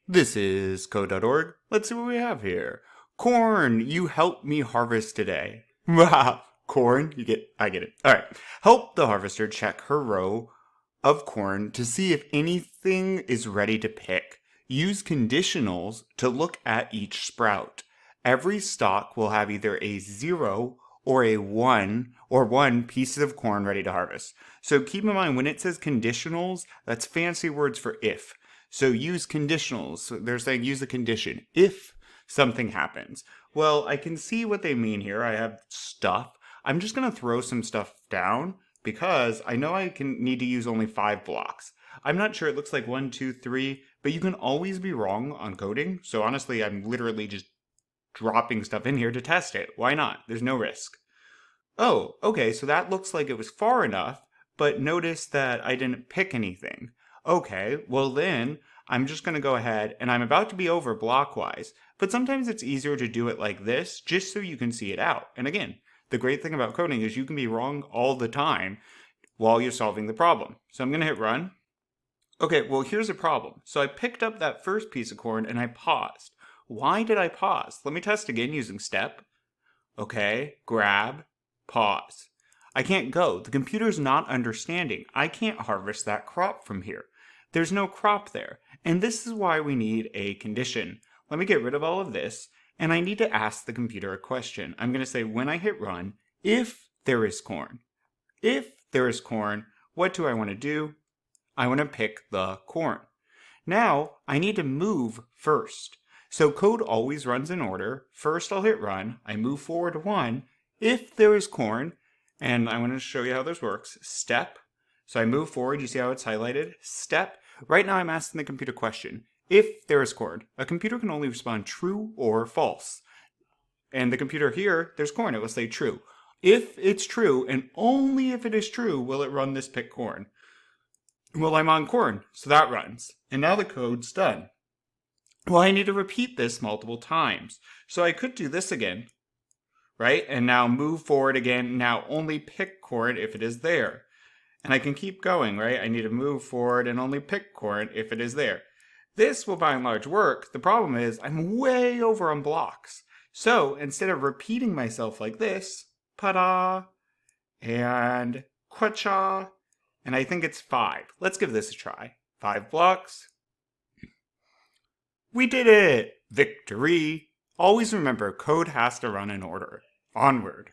This is code.org. Let's see what we have here. Corn, you helped me harvest today. Wow, corn, I get it. All right. Help the harvester check her row of corn to see if anything is ready to pick. Use conditionals to look at each sprout. Every stalk will have either a 0 or a 1 or one piece of corn ready to harvest. So keep in mind when it says conditionals, that's fancy words for if. So use conditionals. So they're saying use the condition if something happens. Well, I can see what they mean here. I have stuff. I'm just going to throw some stuff down because I know I can need to use only 5 blocks. I'm not sure. It looks like 1, 2, 3, but you can always be wrong on coding. So honestly, I'm literally just dropping stuff in here to test it. Why not? There's no risk. Oh, okay, so that looks like it was far enough, but notice that I didn't pick anything. Okay, well then, I'm just going to go ahead, and I'm about to be over blockwise, but sometimes it's easier to do it like this, just so you can see it out. And again, the great thing about coding is you can be wrong all the time while you're solving the problem. So I'm going to hit run. Okay, well here's a problem. So I picked up that first piece of corn and I paused. Why did I pause? Let me test again using step. Okay, grab, pause. I can't go. The computer's not understanding. I can't harvest that crop from here. There's no crop there. And this is why we need a condition. Let me get rid of all of this, and I need to ask the computer a question. I'm going to say when I hit run, if there is corn. If there is corn, what do I want to do? I want to pick the corn. Now, I need to move first. So code always runs in order. First I'll hit run, I move forward 1, if there is corn, and I want to show you how this works, step. So I move forward, you see how it's highlighted? Step. Right now I'm asking the computer question, if there is corn. A computer can only respond true or false. And the computer here, there's corn, it will say true. If it's true, and only if it is true, will it run this pick corn. Well, I'm on corn, so that runs. And now the code's done. Well, I need to repeat this multiple times. So I could do this again, right? And now move forward again. Now only pick corn if it is there. And I can keep going, right? I need to move forward and only pick corn if it is there. This will by and large work. The problem is I'm way over on blocks. So instead of repeating myself like this, pa-da, and kwacha, and I think it's 5. Let's give this a try. 5 blocks. We did it! Victory! Always remember, code has to run in order. Onward.